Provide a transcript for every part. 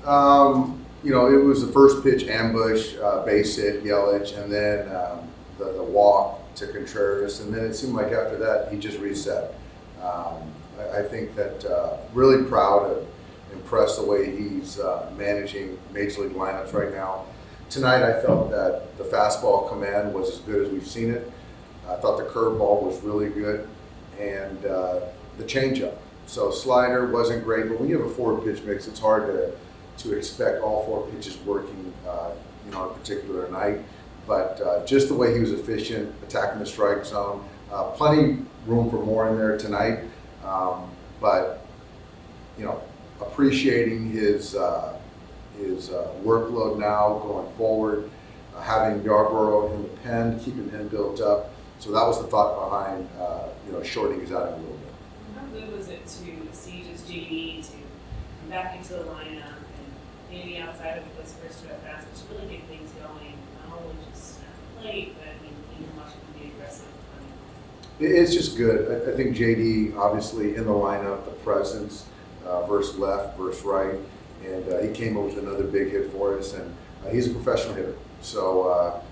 It was the first pitch ambush, base hit, Yelich, and then the walk to Contreras, and then it seemed like after that he just reset. I think that really proud and impressed the way he's managing major league lineups right now. Tonight I felt that the fastball command was as good as we've seen it. I thought the curveball was really good, and the changeup. So slider wasn't great, but when you have a 4-pitch mix, it's hard to expect all 4 pitches working on a particular night. But just the way he was efficient, attacking the strike zone, plenty room for more in there tonight. But appreciating his workload now going forward, having Yarbrough in the pen, keeping him built up. So that was the thought behind shortening his outing a little bit. How good was it to see just JD to come back into the lineup and maybe outside of those first 2 at-bats, which really get things going, not only just at the plate, but even watching him be aggressive? It's just good. I think JD, obviously, in the lineup, the presence versus left versus right, and he came up with another big hit for us, and he's a professional hitter. So,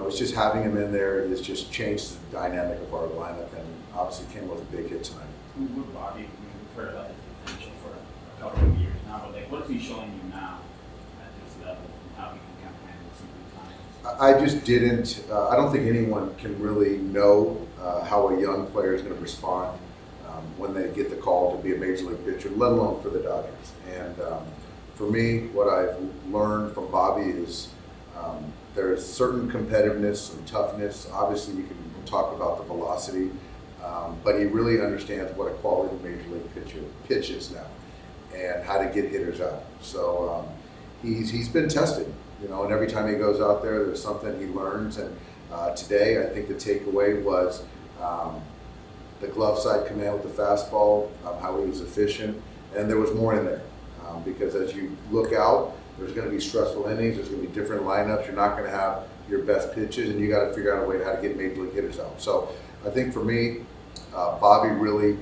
it's just having him in there has just changed the dynamic of our lineup, and obviously came with a big hit tonight. With Bobby, we've heard about his potential for a couple of years now, but what is he showing you now at this level, and how he can kind of handle some good times? I just didn't. I don't think anyone can really know how a young player is going to respond when they get the call to be a major league pitcher, let alone for the Dodgers. And for me, what I've learned from Bobby is there's certain competitiveness and toughness. Obviously, you can talk about the velocity, but he really understands what a quality major league pitch is now, and how to get hitters out. So he's been tested, and every time he goes out there, there's something he learns. And today, I think the takeaway was the glove side command with the fastball, how he was efficient, and there was more in there. Because as you look out, there's going to be stressful innings, there's going to be different lineups, you're not going to have your best pitches, and you got to figure out a way how to get major league hitters out. So I think for me, Bobby really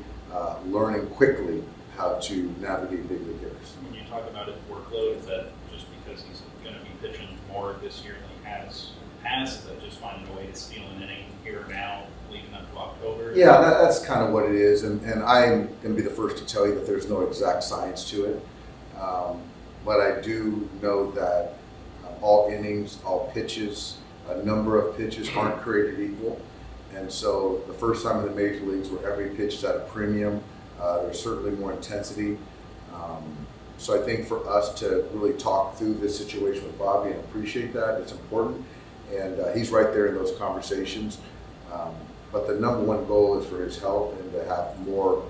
learning quickly how to navigate big league hitters. When you talk about his workload, is that just because he's going to be pitching more this year than he has in the past? Is that just finding a way to steal an inning here now, leading up to October? Yeah, that's kind of what it is, and I'm going to be the first to tell you that there's no exact science to it. But I do know that all innings, all pitches, a number of pitches aren't created equal. And so the first time in the major leagues where every pitch is at a premium, there's certainly more intensity. So I think for us to really talk through this situation with Bobby and appreciate that, it's important. And he's right there in those conversations. But the number one goal is for his health and to have more,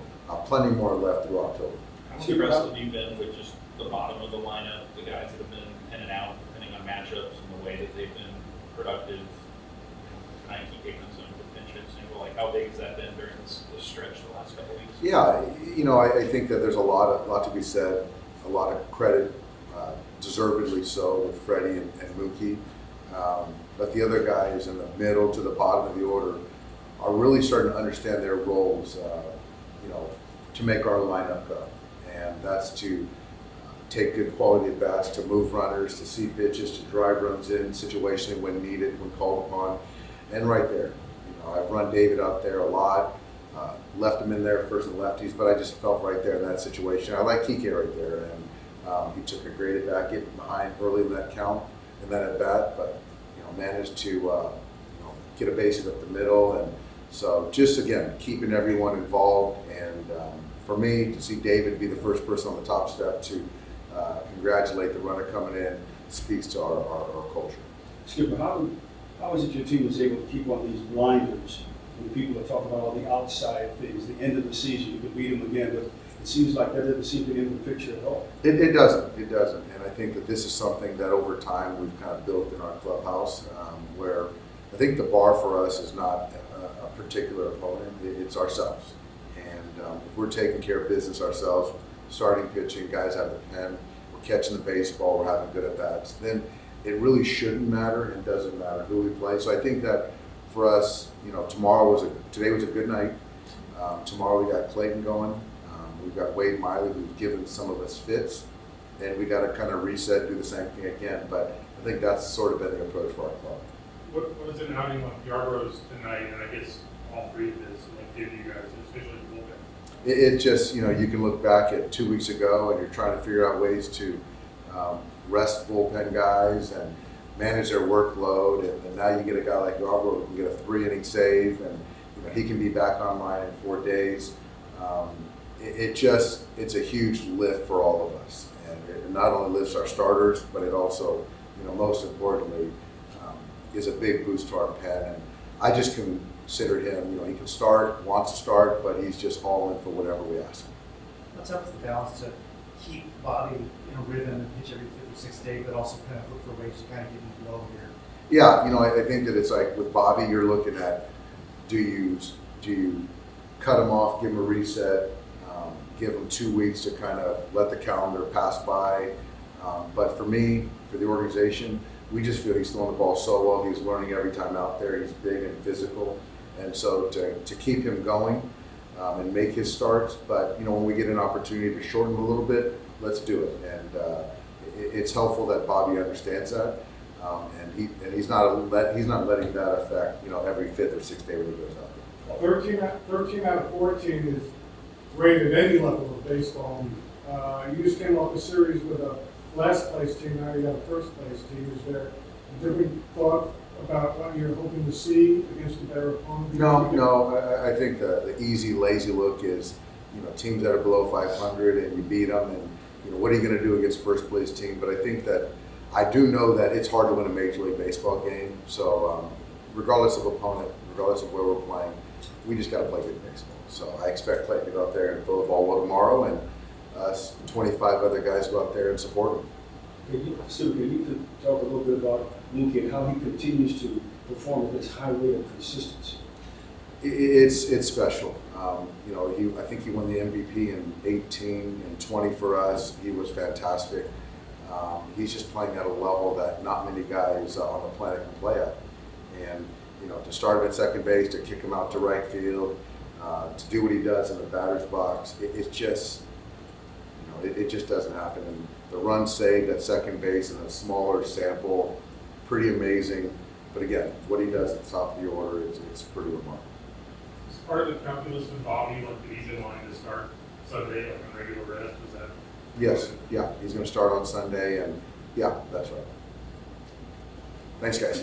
plenty more left through October. How impressed have you been with just the bottom of the lineup, the guys that have been in and out, depending on matchups and the way that they've been productive, kind of keeping them with pinches? Like how big has that been during this stretch the last couple of weeks? Yeah, I think that there's a lot to be said, a lot of credit, deservedly so, with Freddie and Mookie. But the other guys in the middle to the bottom of the order are really starting to understand their roles, to make our lineup go. And that's to take good quality at bats, to move runners, to see pitches, to drive runs in situationally when needed, when called upon. And right there, I've run David out there a lot, left him in there first and lefties, but I just felt right there in that situation. I like Kike right there, and he took a great at bat, getting behind early in that count and that at bat, but managed to get a base hit up the middle. And so just again keeping everyone involved, and for me to see David be the first person on the top step to congratulate the runner coming in speaks to our culture. Skipper, how is it your team was able to keep on these blinders when people are talking about all the outside things, the end of the season, you could beat them again, but it seems like that doesn't seem to be in the picture at all. It doesn't. And I think that this is something that over time we've kind of built in our clubhouse, where I think the bar for us is not a particular opponent, it's ourselves. And if we're taking care of business ourselves, starting pitching, guys have the pen, we're catching the baseball, we're having good at-bats, then it really shouldn't matter and doesn't matter who we play. So I think that for us, today was a good night. Tomorrow we got Clayton going. We've got Wade Miley, who's given some of us fits. and we got to kind of reset, do the same thing again. But I think that's sort of been the approach for our club. What is an outing like Yarbrough's tonight, and I guess all three of his, like, give you guys, especially the bullpen? It just, you can look back at 2 weeks ago and you're trying to figure out ways to rest bullpen guys and manage their workload. And now you get a guy like Yarbrough who can get a 3-inning save, and he can be back online in 4 days. It's a huge lift for all of us. And it not only lifts our starters, but it also, most importantly, is a big boost to our pen. And I just consider him, he can start, wants to start, but he's just all in for whatever we ask him. What's up with the balance to keep Bobby in a rhythm and pitch every 5 or 6 days, but also kind of look for ways to kind of get him low here? Yeah, I think that it's like with Bobby, you're looking at, do you cut him off, give him a reset, give him 2 weeks to kind of let the calendar pass by. But for me, for the organization, we just feel he's throwing the ball so well. He's learning every time out there. He's big and physical. And so to keep him going and make his starts, but when we get an opportunity to shorten him a little bit, let's do it. And it's helpful that Bobby understands that. And he's not letting that affect, every 5th or 6th day when he goes out there. 13 out of 14 is rated any level of baseball. You just came off a series with a last place team, now you got a first place team. Is there a different thought about what you're hoping to see against a better opponent? No. I think the easy, lazy look is, teams that are below 500 and you beat them, and what are you going to do against first place team? But I think that I do know that it's hard to win a Major League Baseball game. So regardless of opponent, regardless of where we're playing, we just got to play good baseball. So I expect Clayton to go out there and throw the ball well tomorrow, and us 25 other guys go out there and support him. Can you talk a little bit about Mookie and how he continues to perform at this high rate of consistency? It's special. I think he won the MVP in 18 and 20 for us. He was fantastic. He's just playing at a level that not many guys on the planet can play at. And to start him at second base, to kick him out to right field, to do what he does in the batter's box, it just doesn't happen. And the run saved at second base in a smaller sample, pretty amazing. But again, what he does at the top of the order it's pretty remarkable. Is part of the calculus with Bobby, like, that he's in line to start Sunday, like, on regular rest? Was that? Yes, yeah, he's going to start on Sunday, and yeah, that's right. Thanks, guys.